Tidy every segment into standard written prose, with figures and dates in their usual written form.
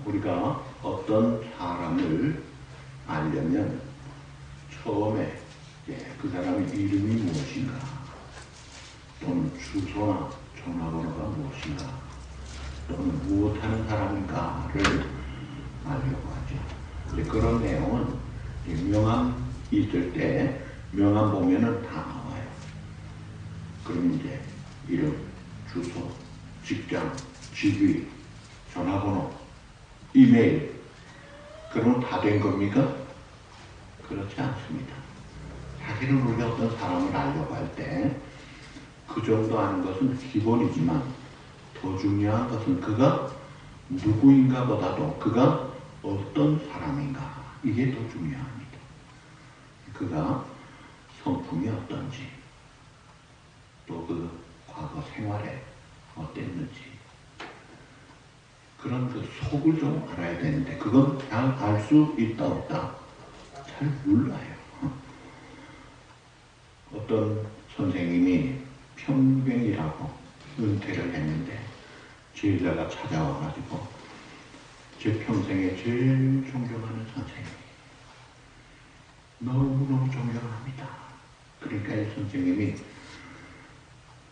우리가 어떤 사람을 알려면 처음에 그 사람의 이름이 무엇인가, 또는 주소나 전화번호가 무엇인가, 또는 무엇하는 사람인가를 알려고 하죠. 그런 내용은 명함 있을 때 명함 보면은 다 나와요. 그럼 이제 이름, 주소, 직장, 직위, 전화번호, 이메일, 그러면 다 된 겁니까? 그렇지 않습니다. 사실은 우리가 어떤 사람을 알려고 할 때 그 정도 아는 것은 기본이지만 더 중요한 것은 그가 누구인가 보다도 그가 어떤 사람인가, 이게 더 중요합니다. 그가 성품이 어떤지, 또 그 과거 생활에 어땠는지, 그런 그 속을 좀 알아야 되는데 그건 그냥 알 수 있다 없다 잘 몰라요. 어떤 선생님이 평병이라고 은퇴를 했는데 제자가 찾아와가지고 제 평생에 제일 존경하는 선생님, 너무너무 존경합니다. 그러니까 이 선생님이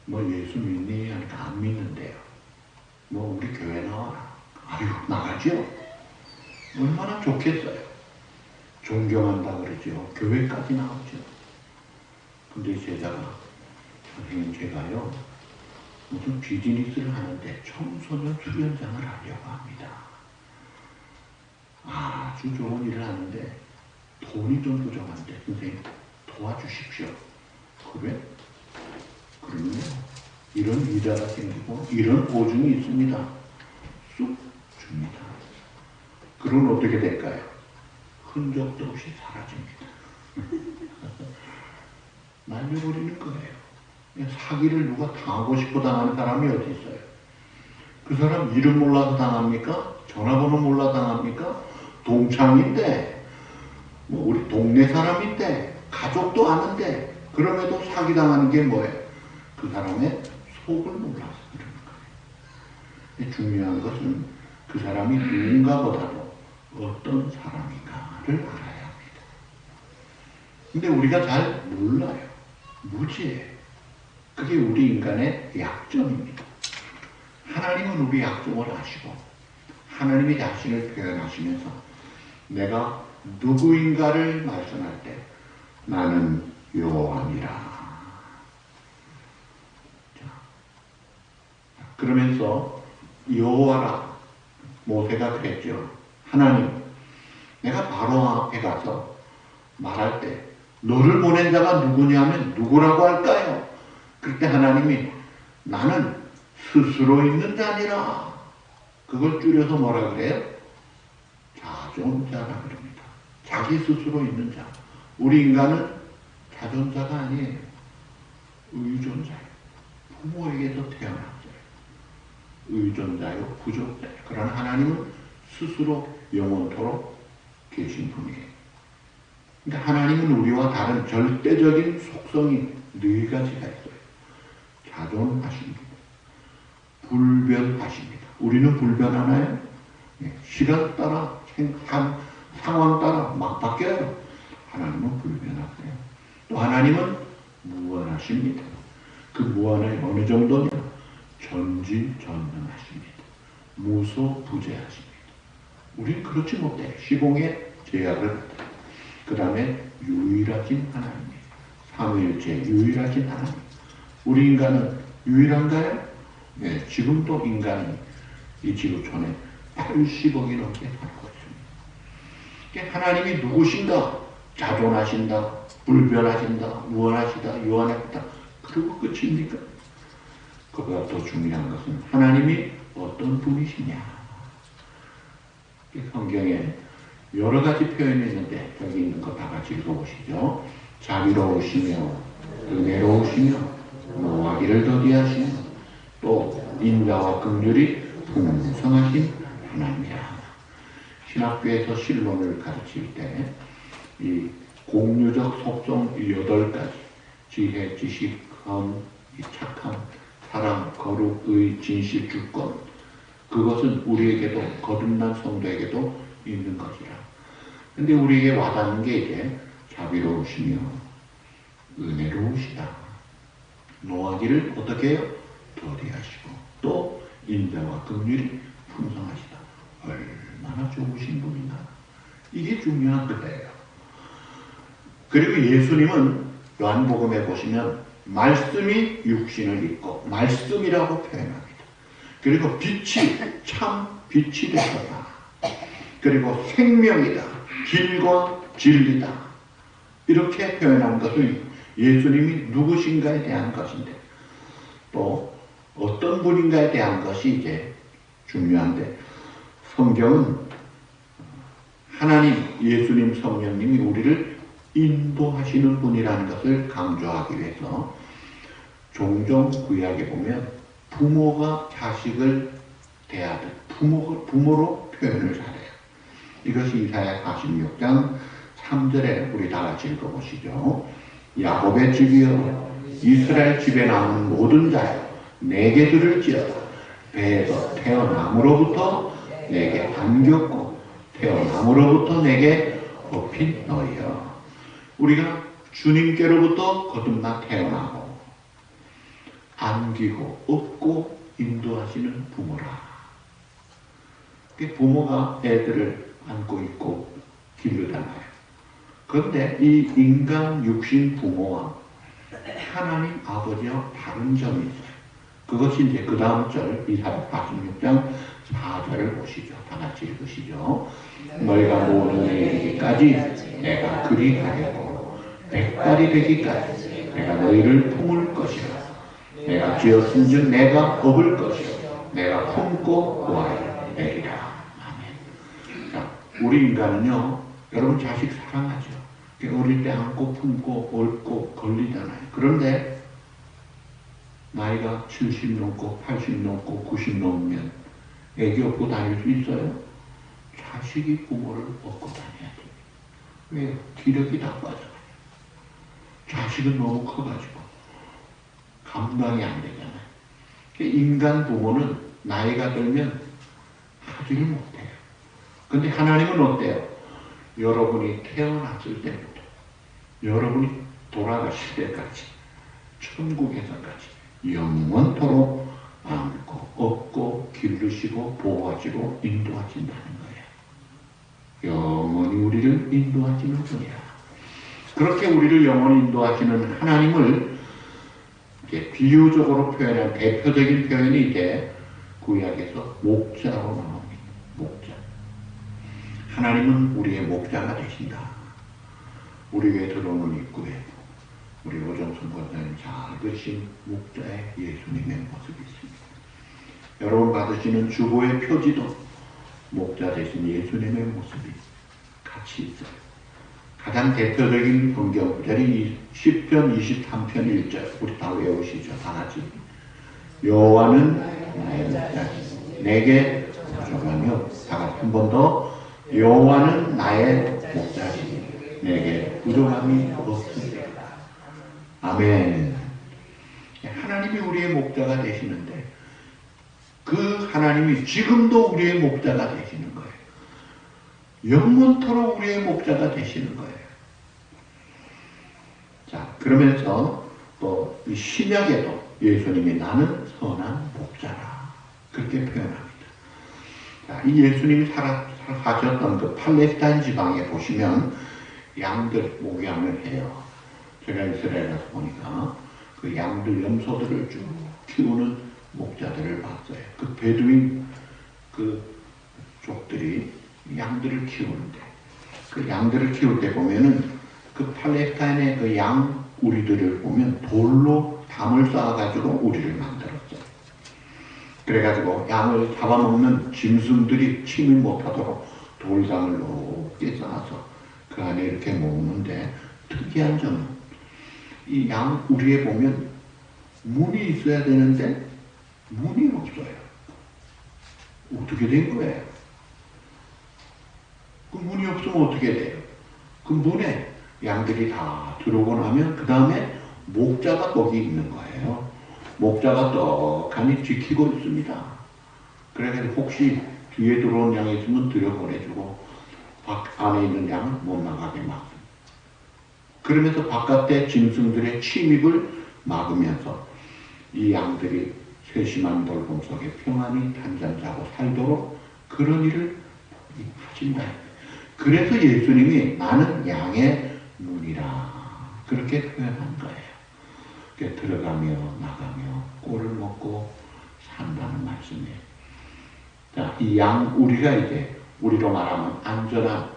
뭐 예수 믿니? 하니까 안 믿는데요. 뭐 우리 교회 나와라. 아유, 나가죠. 얼마나 좋겠어요. 존경한다 그러죠. 교회까지 나오죠. 근데 제자가, 선생님 제가요 무슨 비즈니스를 하는데 청소년 수련장을 하려고 합니다. 아주 좋은 일을 하는데 돈이 좀 부족한데 선생님 도와주십시오. 그래? 그러면 이런 위자가 생기고 이런 보증이 있습니다. 쑥 줍니다. 그러면 어떻게 될까요? 흔적도 없이 사라집니다. 날려버리는 거예요. 사기를 누가 당하고 싶어 당하는 사람이 어디 있어요? 그 사람 이름 몰라서 당합니까? 전화번호 몰라 당합니까? 동창인데, 뭐 우리 동네 사람인데, 가족도 아는데, 그럼에도 사기당하는 게 뭐예요? 그 사람의 속을 몰라서 그러는 거예요. 중요한 것은 그 사람이 누군가보다도 어떤 사람인가를 알아야 합니다. 근데 우리가 잘 몰라요. 무지해요. 그게 우리 인간의 약점입니다. 하나님은 우리 약점을 아시고 하나님이 자신을 표현하시면서 내가 누구인가를 말씀할 때 나는 여호와니라. 그러면서 여호와라 모세가 그랬죠. 하나님, 내가 바로 앞에 가서 말할 때 너를 보낸 자가 누구냐면 누구라고 할까요? 그때 하나님이 나는 스스로 있는 자니라. 그걸 줄여서 뭐라 그래요? 자존자라 그럽니다. 자기 스스로 있는 자. 우리 인간은 자존자가 아니에요. 의존자예요. 부모에게서 태어났어요. 의존자요, 부족자요. 그러나 하나님은 스스로 영원토록 계신 분이에요. 그러니까 하나님은 우리와 다른 절대적인 속성이 4가지가 있어요. 자존하십니다. 불변하십니다. 우리는 불변하나요? 시간 따라, 상황 따라 막 바뀌어요. 하나님은 불변하세요. 또 하나님은 무한하십니다. 그 무한이 어느 정도냐? 전지전능하십니다. 무소부재하십니다. 우리는 그렇지 못해요. 시공의 제약을 받아요. 그 다음에 유일하신 하나님이에요. 삼위일체 유일하신 하나님. 우리 인간은 유일한가요? 네, 지금도 인간이 이 지구촌에 80억이 넘게 살고 있습니다. 하나님이 누구신가? 자존하신다, 불변하신다, 무한하시다, 유한하시다. 그리고 끝입니까? 그보다 더 중요한 것은 하나님이 어떤 분이시냐. 성경에 여러 가지 표현이 있는데 여기 있는 거 다 같이 읽어보시죠. 자비로우시며 은혜로우시며 노하기를 더디하시며 또 인자와 긍휼이 풍성하신 하나님이라. 신학교에서 신론을 가르칠 때 이 공유적 속성 8가지, 지혜, 지식, 험, 착함, 사랑, 거룩, 의, 진실, 주권, 그것은 우리에게도 거듭난 성도에게도 있는 것이라. 근데 우리에게 와닿는 게 이제 자비로우시며 은혜로우시다. 노하기를 어떻게 해요? 더디하시고 또 인자와 긍휼이 풍성하시다. 얼마나 좋으신 분이나. 이게 중요한 거예요. 그리고 예수님은 요한복음에 보시면 말씀이 육신을 입고 말씀이라고 표현합니다. 그리고 빛이 참 빛이 되셨다. 그리고 생명이다. 길과 진리다. 이렇게 표현한 것은 예수님이 누구신가에 대한 것인데 또 어떤 분인가에 대한 것이 이제 중요한데 성경은 하나님 예수님 성령님이 우리를 인도하시는 분이라는 것을 강조하기 위해서 종종 구약에 보면 부모가 자식을 대하듯 부모로 표현을 잘해요. 이것이 이사야 46장 3절에 우리 다 같이 읽어보시죠. 야곱의 집이여 이스라엘 집에 남은 모든 자여 내게 들을지어다. 배에서 태어남으로부터 내게 안겼고 태어남으로부터 내게 업힌 너희여. 우리가 주님께로부터 거듭나 태어나고 안기고 업고 인도하시는 부모라. 부모가 애들을 안고 있고 기르잖아요. 그런데 이 인간 육신 부모와 하나님 아버지와 다른 점이 있어요. 그것이 이제 그 다음 절 이사야 46장 4절을 보시죠. 다 같이 읽으시죠. 너희가 모든 이르기까지 내가 그리하려고 백발이 되기까지 내가 너희를 품을 것이라. 내가 지었은즉 내가 업을 것이요 내가 품고 구하여 내리라. 아멘. 자, 우리 인간은요, 여러분 자식 사랑하죠. 어릴 때 안고 품고 옳고 걸리잖아요. 그런데 나이가 70 넘고 80 넘고 90 넘으면 애기 업고 다닐 수 있어요? 자식이 부모를 업고 다녀야 돼요. 왜요? 기력이 다 빠져요. 자식은 너무 커가지고 감당이 안 되잖아요. 인간 부모는 나이가 들면 하지를 못해요. 근데 하나님은 어때요? 여러분이 태어났을 때부터 여러분이 돌아가실 때까지 천국에서까지 영원토록 안고 업고 기르시고 보호하시고 인도하신다는 거예요. 영원히 우리를 인도하시는 분이야. 그렇게 우리를 영원히 인도하시는 하나님을 이제 비유적으로 표현한 대표적인 표현이 이제 구약에서 목자라고 나옵니다. 목자. 하나님은 우리의 목자가 되신다. 우리 교회 들어오는 입구에 우리 오정순 권사님 잘 그리신 목자의 예수님의 모습이 있습니다. 여러분 받으시는 주보의 표지도 목자 되신 예수님의 모습이 같이 있어요. 가장 대표적인 성경 구절이 10편 23편 1절 우리 다 외우시죠. 다 같이. 여호와는 나의 목자시니 내게 부족하며 다 같이 한 번 더 여호와는 나의 목자시니 내게 부족함이 없으리라. 아멘. 하나님이 우리의 목자가 되시는데 그 하나님이 지금도 우리의 목자가 되시는 거예요. 영원토록 우리의 목자가 되시는 거예요. 자, 그러면서 또 이 신약에도 예수님이 나는 선한 목자라 그렇게 표현합니다. 자, 이 예수님이 사셨던 그 팔레스타인 지방에 보시면 양들 목양을 해요. 제가 이스라엘에 가서 보니까 그 양들 염소들을 쭉 키우는 목자들을 봤어요. 그 베두인 그 족들이 양들을 키우는데 그 양들을 키울 때 보면은 그 팔레스타인의 그 양 우리들을 보면 돌로 담을 쌓아가지고 우리를 만들었어요. 그래가지고 양을 잡아먹는 짐승들이 침이 못하도록 돌담을 높게 쌓아서 그 안에 이렇게 먹는데 특이한 점은 이 양 우리에 보면 문이 있어야 되는데 문이 없어요. 어떻게 된 거예요? 그 문이 없으면 어떻게 돼요? 그 문에 양들이 다 들어오고 나면 그 다음에 목자가 거기 있는 거예요. 목자가 떡하니 지키고 있습니다. 그래서 혹시 뒤에 들어온 양이 있으면 들여보내주고 밖 안에 있는 양은 못 나가게 막습니다. 그러면서 바깥에 짐승들의 침입을 막으면서 이 양들이 세심한 돌봄 속에 평안히 단잠자고 살도록 그런 일을 하신다. 그래서 예수님이 나는 양의 문이라 그렇게 표현한 거예요. 들어가며 나가며 꼴을 먹고 산다는 말씀이에요. 자, 이 양 우리가 이제 우리로 말하면 안전한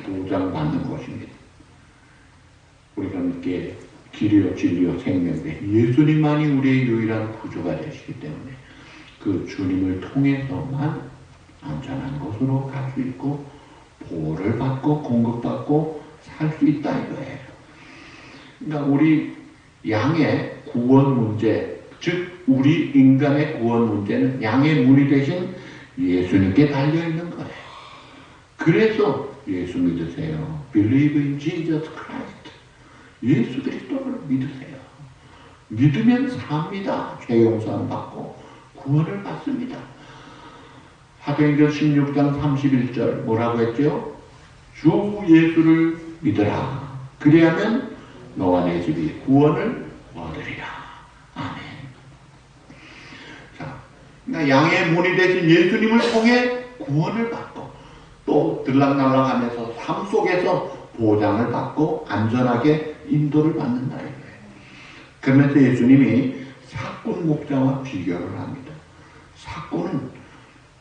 보장받는 곳입니다. 우리가 믿기에 길이요 진리요 생명대 예수님만이 우리의 유일한 구주가 되시기 때문에 그 주님을 통해서만 안전한 곳으로 갈 수 있고 보호를 받고 공급받고 살 수 있다 이거예요. 그러니까 우리 양의 구원 문제, 즉 우리 인간의 구원 문제는 양의 문이 되신 예수님께 달려있는 거예요. 그래서 예수 믿으세요. Believe in Jesus Christ. 예수 그리스도를 믿으세요. 믿으면 삽니다. 죄 용서를 받고 구원을 받습니다. 사도행전 16장 31절 뭐라고 했죠? 주 예수를 믿으라. 그리하면 너와 내 집이 구원을 얻으리라. 아멘. 자, 그러니까 양의 문이 되신 예수님을 통해 구원을 받고 또 들락날락하면서 삶 속에서 보장을 받고 안전하게 인도를 받는다 이거예요. 그러면서 예수님이 사꾼 목자와 비교를 합니다. 사꾼은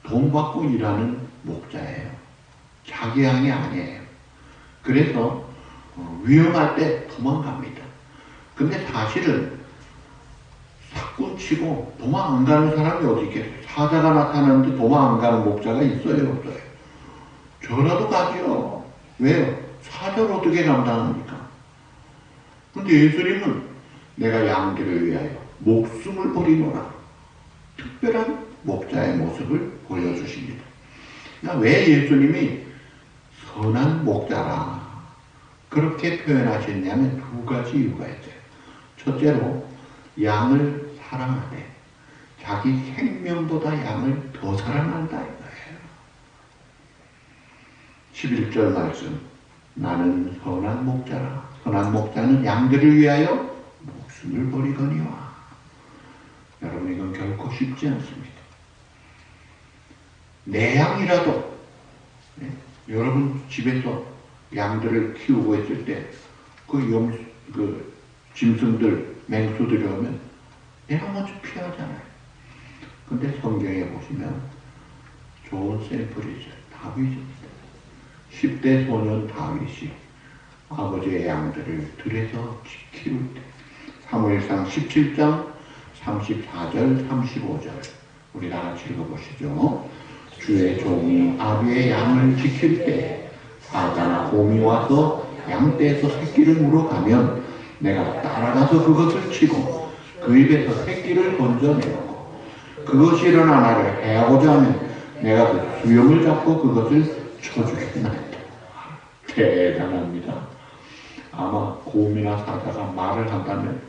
돈 받고 일하는 목자예요. 자기 양이 아니에요. 그래서 위험할 때 도망갑니다. 근데 사실은 사꾼치고 도망 안 가는 사람이 어디 있겠어요? 사자가 나타나는데 도망 안 가는 목자가 있어요, 없어요? 저라도 가지요. 왜요? 사자를 어떻게 감당합니까? 근데 예수님은 내가 양들을 위하여 목숨을 버리노라. 특별한 목자의 모습을 보여주십니다. 그러니까 왜 예수님이 선한 목자라 그렇게 표현하셨냐면 두 가지 이유가 있어요. 첫째로 양을 사랑하되 자기 생명보다 양을 더 사랑한다 이거예요. 11절 말씀 나는 선한 목자라. 선한 목자는 양들을 위하여 목숨을 버리거니와. 여러분 이건 결코 쉽지 않습니다. 내 양이라도 여러분 집에서 양들을 키우고 있을 때 그 짐승들 맹수들이 오면 내가 먼저 피하잖아요. 근데 성경에 보시면 좋은 샘플이죠. 다윗입니다. 10대 소년 다윗이 아버지의 양들을 들에서 키울 때 사무엘상 17장 34절 35절 우리 다 같이 읽어보시죠. 주의 종이 아비의 양을 지킬 때 사자나 곰이 와서 양떼에서 새끼를 물어가면 내가 따라가서 그것을 치고 그 입에서 새끼를 건져내고 그것이 일어나 나를 해하고자 하면 내가 그 수염을 잡고 그것을 쳐주겠나이다. 대단합니다. 아마 곰이나 사자가 말을 한다면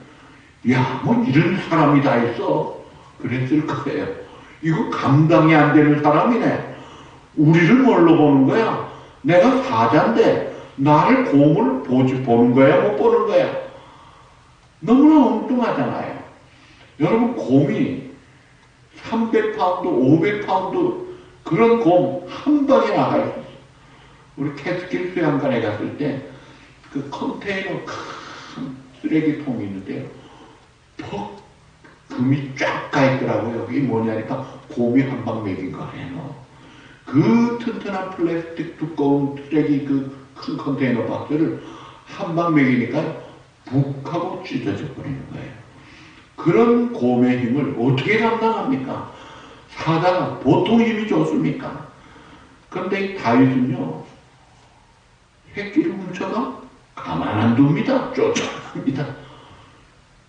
야, 뭐 이런 사람이 다 있어 그랬을 거예요. 이거 감당이 안 되는 사람이네. 우리를 뭘로 보는 거야? 내가 사자인데 나를 곰을 보는 거야? 못 보는 거야? 너무나 엉뚱하잖아요. 여러분 곰이 300파운드, 500파운드 그런 곰 한 방에 나갈 수 있어요. 우리 캐스킬 수양관에 갔을 때 그 컨테이너 큰 쓰레기통이 있는데요. 퍽 금이 쫙 가 있더라고요. 여기 뭐냐니까 곰이 한 방 먹인 거예요. 그 튼튼한 플라스틱 두꺼운 쓰레기 그 큰 컨테이너 박스를 한 방 먹이니까 북 하고 찢어져 버리는 거예요. 그런 곰의 힘을 어떻게 감당합니까? 사자가 보통 힘이 좋습니까? 그런데 다윗은요, 새끼를 훔쳐가 가만 안 둡니다. 쫓아갑니다.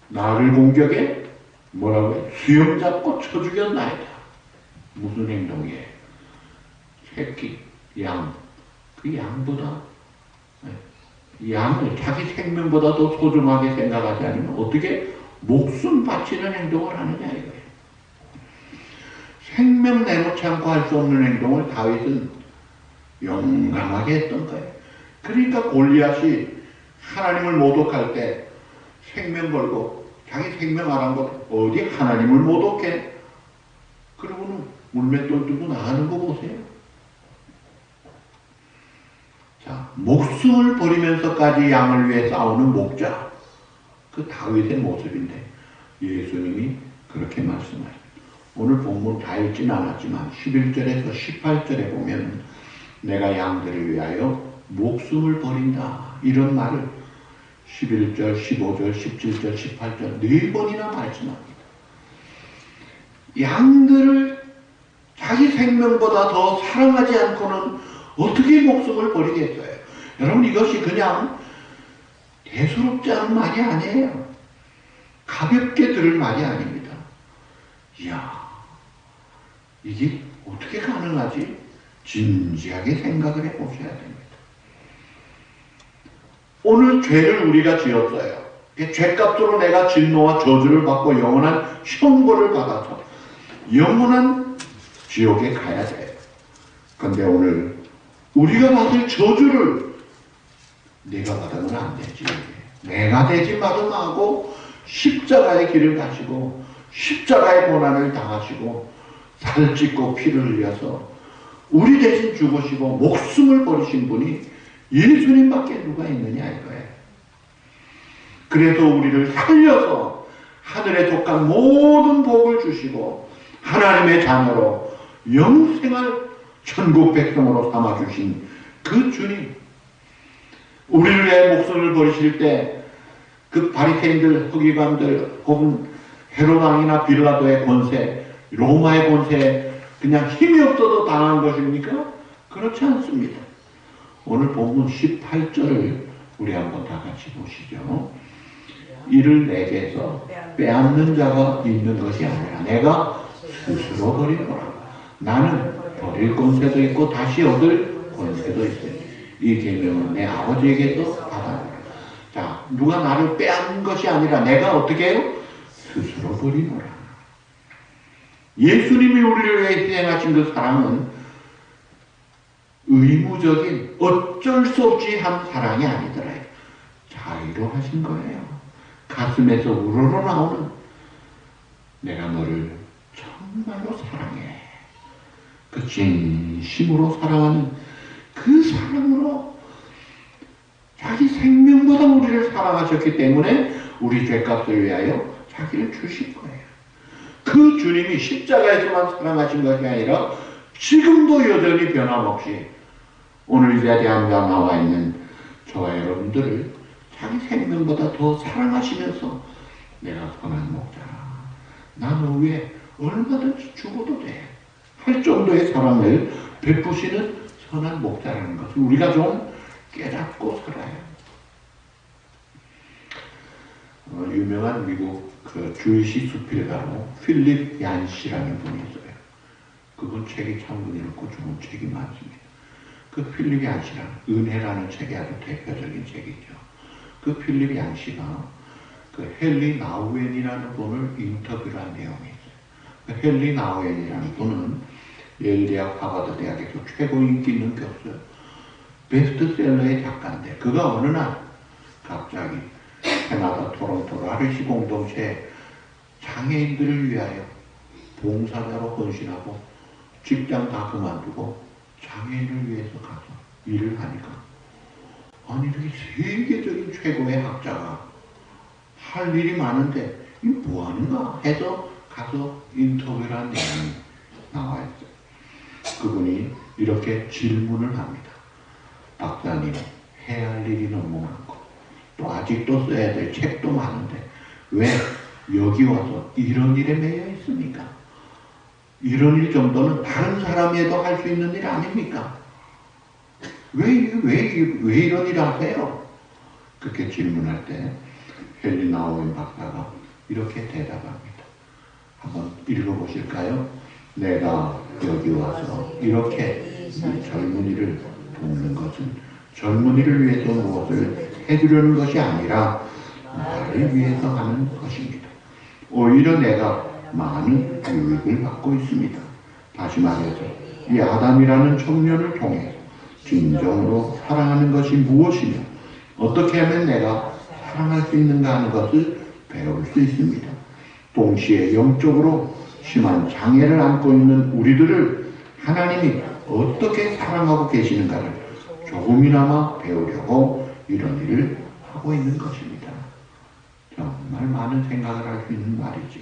나를 공격해? 뭐라고 해? 수염 잡고 쳐 죽였나이다. 무슨 행동이에요? 새끼, 양. 그 양보다, 양을 자기 생명보다 더 소중하게 생각하지 않으면 어떻게 목숨 바치는 행동을 하느냐 이거예요. 생명 내놓지 않고 할 수 없는 행동을 다윗은 용감하게 했던 거예요. 그러니까 골리앗이 하나님을 모독할 때 생명 걸고 자기 생명 안 한 것 어디 하나님을 모독해? 그러고는 물맷돌 들고 나가는 거 보세요. 자, 목숨을 버리면서까지 양을 위해 싸우는 목자. 그 다윗의 모습인데 예수님이 그렇게 말씀하십니다. 오늘 본문 다 읽진 않았지만 11절에서 18절에 보면 내가 양들을 위하여 목숨을 버린다. 이런 말을 11절, 15절, 17절, 18절 4번이나 말씀합니다. 양들을 자기 생명보다 더 사랑하지 않고는 어떻게 목숨을 버리겠어요? 여러분 이것이 그냥 대수롭지 않은 말이 아니에요. 가볍게 들을 말이 아닙니다. 이야, 이게 어떻게 가능하지? 진지하게 생각을 해보셔야 됩니다. 오늘 죄를 우리가 지었어요. 죄값으로 내가 진노와 저주를 받고 영원한 형벌을 받아서 영원한 지옥에 가야 돼요. 그런데 오늘 우리가 받을 저주를 네가 받으면 안 되지. 내가 되지 말아야 하고 십자가의 길을 가시고 십자가의 고난을 당하시고 살을 찢고 피를 흘려서 우리 대신 죽으시고 목숨을 버리신 분이 예수님밖에 누가 있느냐 이거예요. 그래서 우리를 살려서 하늘에 속한 모든 복을 주시고 하나님의 자녀로 영생할 천국 백성으로 삼아주신 그 주님, 우리를 위해 목숨을 버리실 때 그 바리새인들, 서기관들 혹은 헤로당이나 빌라도의 권세, 로마의 권세에 그냥 힘이 없어도 당한 것입니까? 그렇지 않습니다. 오늘 본문 18절을 우리 한번 다 같이 보시죠. 이를 내게서 빼앗는 자가 있는 것이 아니라 내가 스스로 버리노라. 나는 버릴 권세도 있고 다시 얻을 권세도 있어요. 이 계명은 내 아버지에게서 받아노라. 자, 누가 나를 빼앗는 것이 아니라 내가 어떻게 해요? 스스로 버리노라. 예수님이 우리를 위해 희생하신 그 사랑은 의무적인 어쩔 수 없이 한 사랑이 아니더라요. 자의로 하신 거예요. 가슴에서 우러러 나오는 내가 너를 정말로 사랑해. 그 진심으로 사랑하는 그 사랑으로 자기 생명보다 우리를 사랑하셨기 때문에 우리 죄값을 위하여 자기를 주신 거예요. 그 주님이 십자가에서만 사랑하신 것이 아니라 지금도 여전히 변함없이 오늘 이 자리에 앉아 나와 있는 저와 여러분들을 자기 생명보다 더 사랑하시면서 내가 선한 목자라. 나는 왜 얼마든지 죽어도 돼. 할 정도의 사랑을 베푸시는 선한 목자라는 것을 우리가 좀 깨닫고 살아요. 유명한 미국 그 주의시 수필가로 필립 얀시라는 분이 있어요. 그분 책이 참 은혜롭고 좋은 책이 많습니다. 그 필립 얀시라는 은혜라는 책이 아주 대표적인 책이죠. 그 필립 얀시가 그 헨리 나우엔이라는 분을 인터뷰를 한 내용이 있어요. 그 헨리 나우엔이라는 분은 예일대학 하버드 대학에서 최고 인기 있는 교수, 베스트셀러의 작가인데 그가 어느 날 갑자기 캐나다 토론토 라르시 공동체 장애인들을 위하여 봉사자로 헌신하고 직장 다 그만두고 장애인을 위해서 가서 일을 하니까 아니 이렇게 세계적인 최고의 학자가 할 일이 많은데 이 뭐하는가 해서 가서 인터뷰를 한 내용이 나와 있어요. 그분이 이렇게 질문을 합니다. 박사님, 해야 할 일이 너무 많고 또 아직도 써야 될 책도 많은데 왜 여기 와서 이런 일에 매여 있습니까? 이런 일 정도는 다른 사람이 해도 할 수 있는 일 아닙니까? 왜 이런 일을 하세요? 그렇게 질문할 때 헨리 나우엔 박사가 이렇게 대답합니다. 한번 읽어보실까요? 내가 여기 와서 이렇게 젊은이를 돕는 것은 젊은이를 위해서 무엇을 해주려는 것이 아니라 나를 위해서 하는 것입니다. 오히려 내가 많은 유익을 받고 있습니다. 다시 말해서 이 아담이라는 청년을 통해 진정으로 사랑하는 것이 무엇이며 어떻게 하면 내가 사랑할 수 있는가 하는 것을 배울 수 있습니다. 동시에 영적으로 심한 장애를 안고 있는 우리들을 하나님이 어떻게 사랑하고 계시는가를 조금이나마 배우려고 이런 일을 하고 있는 것입니다. 정말 많은 생각을 할 수 있는 말이죠.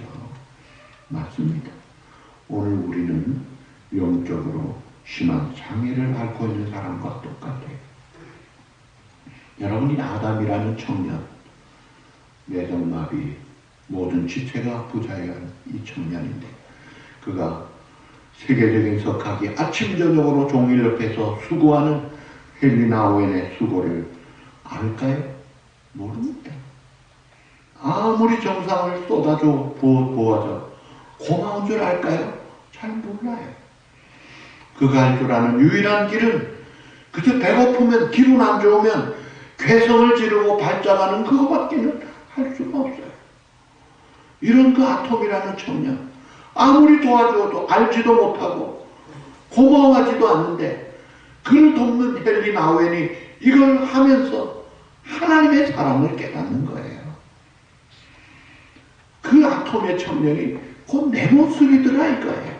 맞습니다. 오늘 우리는 영적으로 심한 장애를 앓고 있는 사람과 똑같아요. 여러분이 아담이라는 청년, 뇌성마비, 모든 지체가 부자연 이 청년인데 그가 세계적인 석학이 아침 저녁으로 종일 옆에서 수고하는 헨리 오웬의 수고를 알까요? 모릅니다. 아무리 정성을 쏟아줘 보아줘 고마운 줄 알까요? 잘 몰라요. 그가 할 줄 아는 유일한 길은 그저 배고프면 기분 안 좋으면 괴성을 지르고 발작하는 그거밖에는 할 수가 없어요. 이런 그 아톰이라는 청년 아무리 도와줘도 알지도 못하고 고마워하지도 않는데 그를 돕는 헨리 나우엔이 이걸 하면서 하나님의 사랑을 깨닫는 거예요. 그 아톰의 청년이 곧 내 모습이더라 이거예요.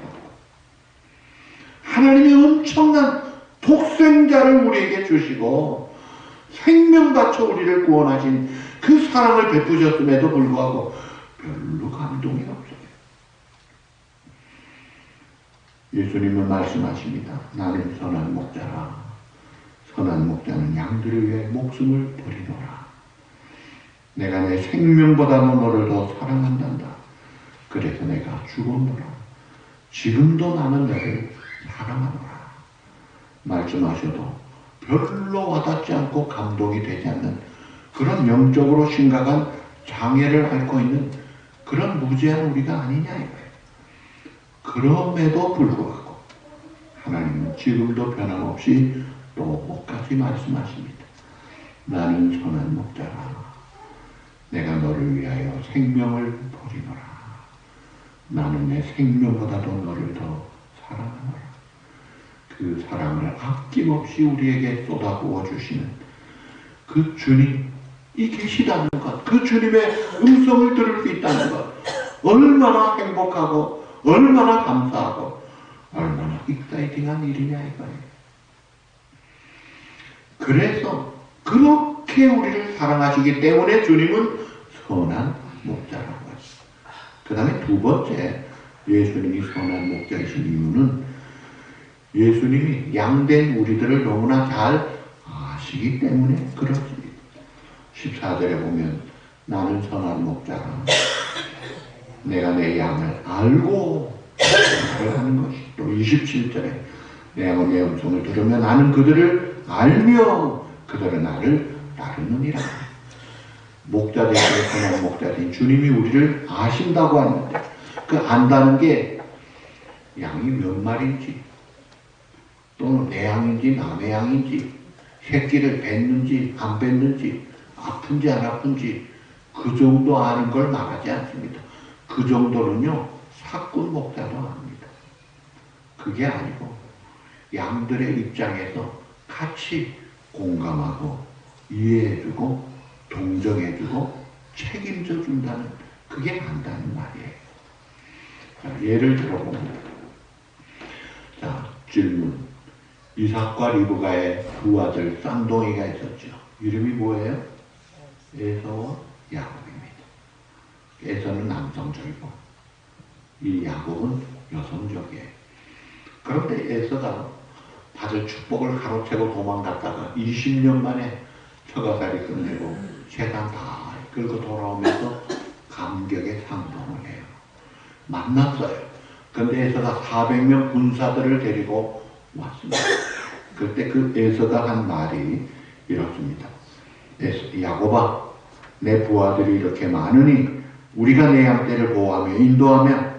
하나님이 엄청난 독생자를 우리에게 주시고 생명 바쳐 우리를 구원하신 그 사랑을 베푸셨음에도 불구하고 별로 감동이 없어요. 예수님은 말씀하십니다. 나는 선한 목자라. 선한 목자는 양들을 위해 목숨을 버리노라. 내가 내 생명보다도 너를 더 사랑한단다. 그래서 내가 죽었노라. 지금도 나는 너를 사랑하노라. 말씀하셔도 별로 와닿지 않고 감동이 되지 않는 그런 영적으로 심각한 장애를 앓고 있는 그런 무지한 우리가 아니냐 이거예요. 그럼에도 불구하고 하나님은 지금도 변함없이 또 끝까지 말씀하십니다. 나는 선한 목자라. 내가 너를 위하여 생명을 버리노라. 나는 내 생명보다도 너를 더 사랑하노라. 그 사랑을 아낌없이 우리에게 쏟아부어 주시는 그 주님이 계시다는 것, 그 주님의 음성을 들을 수 있다는 것, 얼마나 행복하고 얼마나 감사하고 얼마나 익사이팅한 일이냐 이거예요. 그래서 그렇게 우리를 사랑하시기 때문에 주님은 선한 목자라고 하죠. 그 다음에 두 번째 예수님이 선한 목자이신 이유는 예수님이 양된 우리들을 너무나 잘 아시기 때문에 그렇습니다. 14절에 보면 나는 선한 목자라. 내가 내 양을 알고 하는 것이 또 27절에 내 양은 내 음성을 들으면 나는 그들을 알며 그들은 나를 따르느니라. 목자 되신 선한 목자 되신 주님이 우리를 아신다고 하는데 그 안다는 게 양이 몇 마리인지 또는 내 양인지 남의 양인지 새끼를 뱉는지 안 뱉는지 아픈지 안 아픈지 그 정도 아는 걸 말하지 않습니다. 그 정도는요 사꾼 목사도 압니다. 그게 아니고 양들의 입장에서 같이 공감하고 이해해주고 동정해주고 책임져 준다는 그게 안다는 말이에요. 자, 예를 들어보면 자 질문 이삭과 리브가의 두 아들 쌍둥이가 있었죠. 이름이 뭐예요? 에서와 야곱입니다. 에서는 남성적이고 이 야곱은 여성적이에요. 그런데 에서가 받을 축복을 가로채고 도망갔다가 20년 만에 처가살이 끝내고 세상 다 끌고 돌아오면서 감격의 상동을 해요. 만났어요. 근데 에서가 400명 군사들을 데리고 왔습니다. 그때 그 에서가 한 말이 이렇습니다. 야곱아, 내 부하들이 이렇게 많으니 우리가 내 양떼를 보호하며 인도하며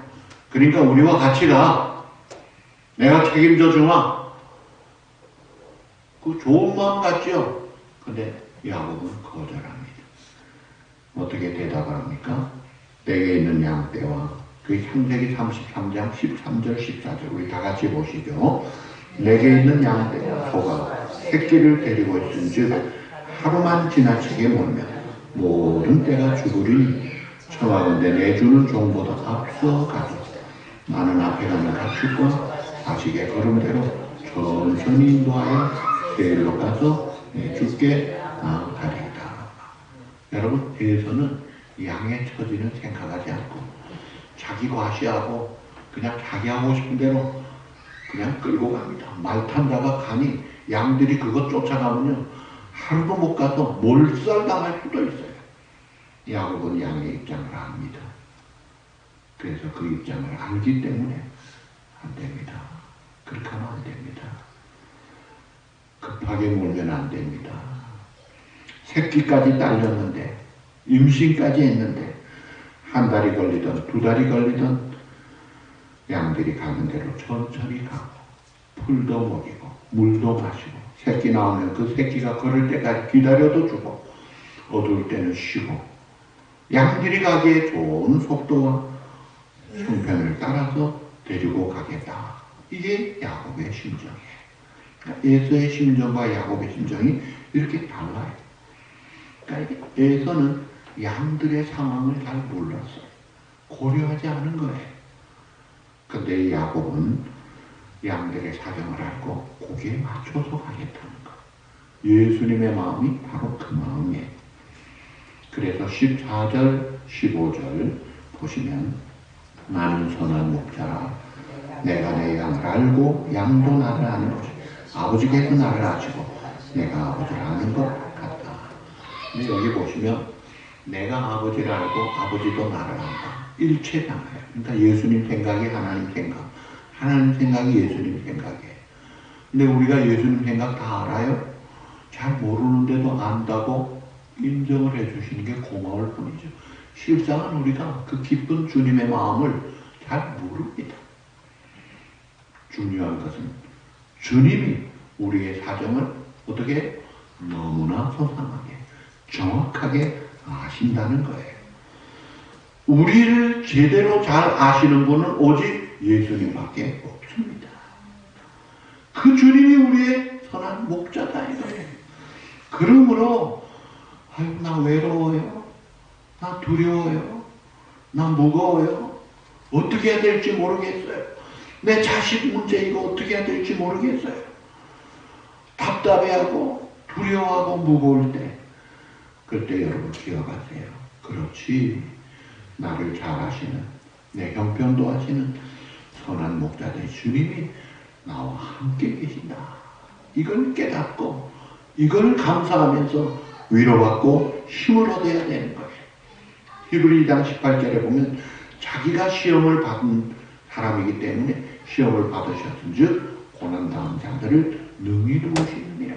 그러니까 우리와 같이 가. 내가 책임져 주마. 그 좋은 마음 같죠? 근데 야곱은 거절합니다. 어떻게 대답을 합니까? 내게 있는 양떼와 그 창세기 33장 13절 14절 우리 다 같이 보시죠. 내게 있는 양떼와 소가 새끼를 데리고 있은즉 하루만 지나치게 몰면 모든 떼가 죽으리니 청하건대 내 주는 종보다 앞서 가서 나는 앞에 가는 가축과 자식의 걸음대로 천천히 인도하여 데리러 가서 내 주께 나가리이다. 여러분, 에서는 양의 처지는 생각하지 않고 자기 과시하고 그냥 자기 하고 싶은 대로 그냥 끌고 갑니다. 말 탄 자가 가니 양들이 그것 쫓아가면요 하루도 못 가서 몰살당할 수도 있어요. 야곱은 양의 입장을 압니다. 그래서 그 입장을 알기 때문에 안 됩니다. 그렇게 하면 안 됩니다. 급하게 몰면 안 됩니다. 새끼까지 딸렸는데 임신까지 했는데 한 달이 걸리든 두 달이 걸리든 양들이 가는 대로 천천히 가고 풀도 먹이고 물도 마시고 새끼 나오면 그 새끼가 걸을 때까지 기다려도 주고 어두울 때는 쉬고 양들이 가기에 좋은 속도와 형편을 따라서 데리고 가겠다. 이게 야곱의 심정이에요. 그러니까 에서의 심정과 야곱의 심정이 이렇게 달라요. 그러니까 에서는 양들의 상황을 잘 몰랐어요. 고려하지 않은 거예요. 근데 야곱은 양들의 사정을 알고 거기에 맞춰서 가겠다는 거. 예수님의 마음이 바로 그 마음이에요. 그래서 14절, 15절 보시면 나는 선한 목자라 내가 내 양을 알고 양도 나를 아는 것이 아버지께서 나를 아시고 내가 아버지를 아는 것 같다. 근데 여기 보시면 내가 아버지를 알고 아버지도 나를 안다. 일체잖아요. 그러니까 예수님 생각이 하나님 생각, 하나님 생각이 예수님 생각이에요. 근데 우리가 예수님 생각 다 알아요? 잘 모르는데도 안다고 인정을 해주시는 게 고마울 뿐이죠. 실상은 우리가 그 기쁜 주님의 마음을 잘 모릅니다. 중요한 것은 주님이 우리의 사정을 어떻게 너무나 소상하게 정확하게 아신다는 거예요. 우리를 제대로 잘 아시는 분은 오직 예수님밖에 없습니다. 그 주님이 우리의 선한 목자다 이거예요. 그러므로 아유, 나 외로워요. 나 두려워요. 나 무거워요. 어떻게 해야 될지 모르겠어요. 내 자식 문제 이거 어떻게 해야 될지 모르겠어요. 답답해하고 두려워하고 무거울 때 그때 여러분 기억하세요. 그렇지. 나를 잘 아시는 내 형편도 아시는 선한 목자된 주님이 나와 함께 계신다. 이걸 깨닫고 이걸 감사하면서 위로받고 힘을 얻어야 되는 거예요. 히브리 2장 18절에 보면 자기가 시험을 받은 사람이기 때문에 시험을 받으셨은즉 고난당한 자들을 능히 도우시느니라.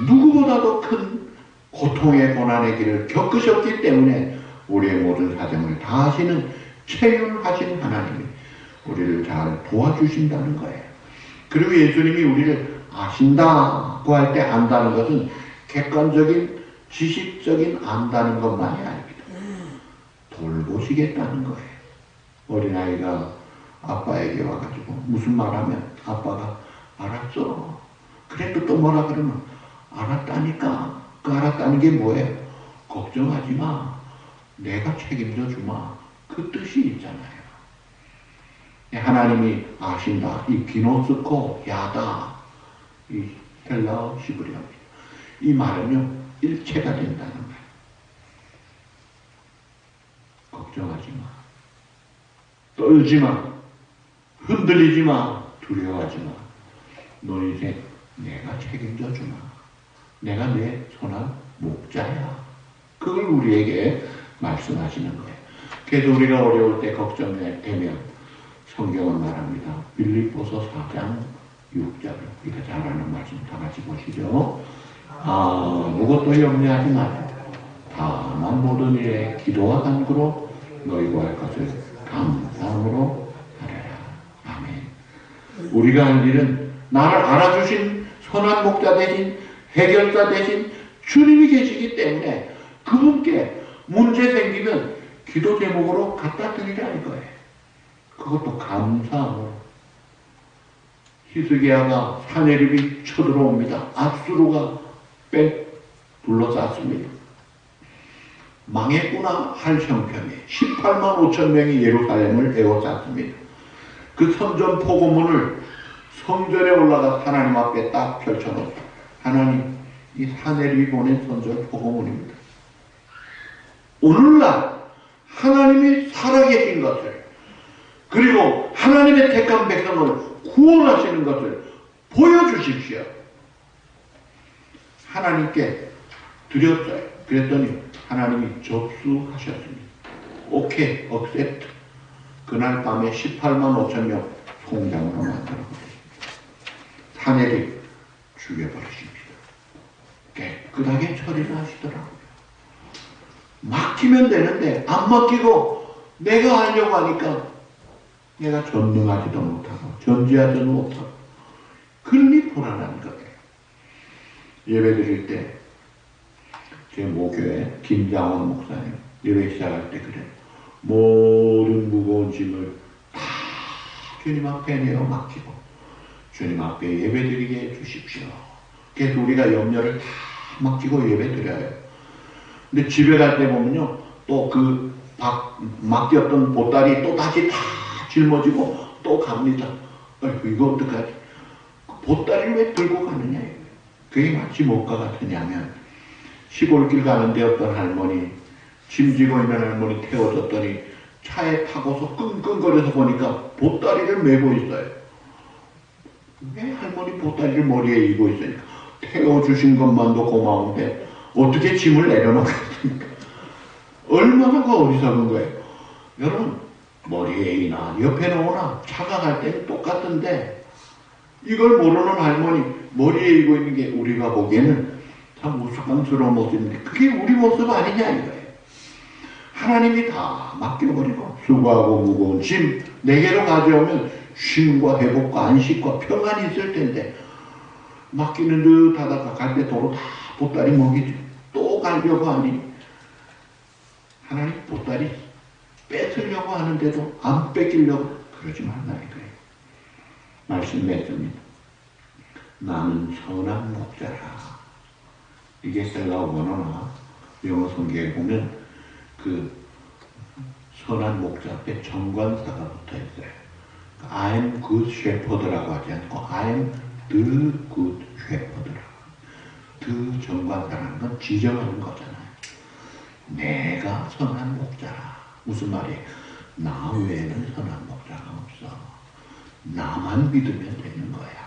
누구보다도 큰 고통의 고난의 길을 겪으셨기 때문에 우리의 모든 사정을 다 하시는 체휼하신 하나님이 우리를 잘 도와주신다는 거예요. 그리고 예수님이 우리를 아신다고 할 때 안다는 것은 객관적인 지식적인 안다는 것만이 아닙니다. 돌보시겠다는 거예요. 어린아이가 아빠에게 와가지고 무슨 말하면 아빠가 알았어. 그래도 또 뭐라 그러면 알았다니까. 그 알았다는 게 뭐예요? 걱정하지 마. 내가 책임져 주마. 그 뜻이 있잖아요. 하나님이 아신다. 이 기노스코 야다. 이 헬라어 히브리어입니다. 이 말은요 일체가 된다는 말. 걱정하지 마. 떨지 마. 흔들리지 마. 두려워하지 마. 너 인생 내가 책임져 주마. 내가 내 선한 목자야. 그걸 우리에게 말씀하시는 거예요. 그래서 우리가 어려울 때 걱정되면 성경은 말합니다. 빌립보서 4장 6절 우리가 잘 아는 말씀 다 같이 보시죠. 아무것도 염려하지 마라. 다만 모든 일에 기도와 간구로 너희가 할 것을 감사함으로 하라. 아멘. 우리가 할 일은 나를 알아주신 선한 목자 대신 해결자 대신 주님이 계시기 때문에 그분께 문제 생기면 기도 제목으로 갖다 드리라 이거예요. 그것도 감사함으로. 히스기야가 사내립이 쳐들어옵니다. 압수로가 둘러쌌습니다. 망했구나 할 형편에 18만 5천 명이 예루살렘을 에워쌌습니다. 그 선전 포고문을 성전에 올라가 하나님 앞에 딱 펼쳐놓고, 하나님, 이 사내립이 보낸 선전 포고문입니다. 오늘날 하나님이 살아계신 것을, 그리고 하나님의 택한 백성을 구원하시는 것을 보여주십시오. 하나님께 드렸어요. 그랬더니 하나님이 접수하셨습니다. 오케이, accept. 그날 밤에 18만 5천 명 송장으로 만들어버렸습니다. 사내립 죽여버리십니다. 깨끗하게 처리를 하시더라고요. 맡기면 되는데 안 맡기고 내가 하려고 하니까 내가 전능하지도 못하고 전지하지도 못하고, 그러니 불안한 거예요. 예배 드릴 때 제 모교회 김장원 목사님 예배 시작할 때 그래요. 모든 무거운 짐을 다 주님 앞에 내어 맡기고 주님 앞에 예배드리게 해주십시오. 그래서 우리가 염려를 다 맡기고 예배드려요. 근데 집에 갈 때 보면요, 또 그 맡겼던 보따리 또 다시 다 짊어지고 또 갑니다. 아이고, 이거 어떡하지? 보따리를 왜 들고 가느냐? 그게 마치 뭐가 같으냐면, 시골길 가는데 어떤 할머니, 짐 지고 있는 할머니 태워줬더니 차에 타고서 끙끙거려서 보니까 보따리를 메고 있어요. 왜 할머니 보따리를 머리에 이고 있으니까? 태워주신 것만도 고마운데 어떻게 짐을 내려놓겠습니까? 얼마나 그 어리석은 거예요. 여러분, 머리에 이나 옆에 놓으나 차가 갈 때는 똑같은데, 이걸 모르는 할머니 머리에 이고 있는 게 우리가 보기에는 참 우스꽝스러운 모습인데 그게 우리 모습 아니냐 이거예요. 하나님이 다 맡겨버리고 수고하고 무거운 짐 내게로 가져오면 쉼과 회복과 안식과 평안이 있을 텐데, 맡기는 듯 하다가 갈 때 도로 다 보따리 먹이지. 또 가려고 하니 하나님 보따리 뺏으려고 하는데도 안 뺏기려고 그러지 말라 이거예요. 말씀 맺습니다. 나는 선한 목자라. 이게 헬라어 원어나 영어 성경에 보면 그 선한 목자 앞에 정관사가 붙어 있어요. I'm good shepherd라고 하지 않고 I'm the good shepherd라고. 그 정관사라는 건 지정하는 거잖아요. 내가 선한 목자라. 무슨 말이에요? 나 외에는 선한 목자가 없어. 나만 믿으면 되는 거야.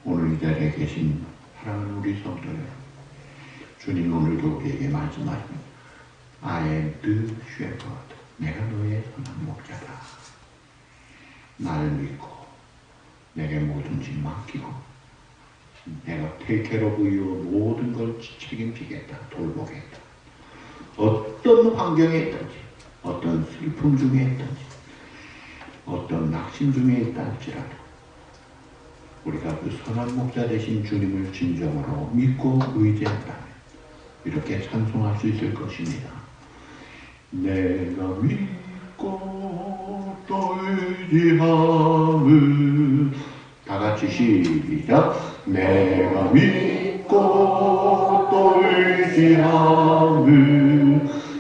오늘 이 자리에 계신 사랑하는 우리 성도 여러분, 주님 오늘도 우리에게 말씀하십니다. I am the shepherd. 내가 너의 선한 목자다. 나를 믿고 내게 모든 짐 맡기고 내가 take care of you, 모든 걸 책임지겠다. 돌보겠다. 어떤 환경에 있든지, 어떤 슬픔 중에 있든지, 어떤 낙심 중에 있다 할지라도 우리가 그 선한 목자 되신 주님을 진정으로 믿고 의지한다면 이렇게 찬송할 수 있을 것입니다. 내가 믿고 또 의지함을, 다 같이 시작. 내가 믿고 또 의지함을,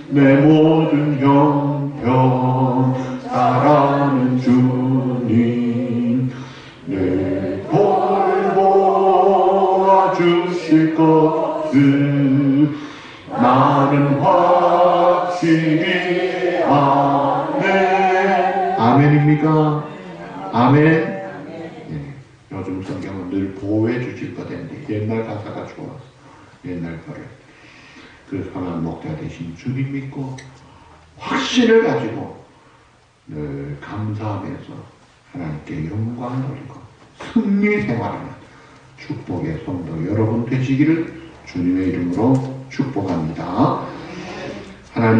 내 모든 형편 사랑하는 주님 늘 돌보아 주실 것을 나는 확실히 아멘. 아멘입니까? 아멘. 네, 요즘 성경은 늘 보호해 주실 거던데 옛날 가사가 좋아서 옛날 거를 그 선한 목자 되신 주님 믿고 확신을 가지고 늘 감사하면서 하나님께 영광 돌리고 승리 생활하는 축복의 성도 여러분 되시기를 주님의 이름으로 축복합니다. 하나님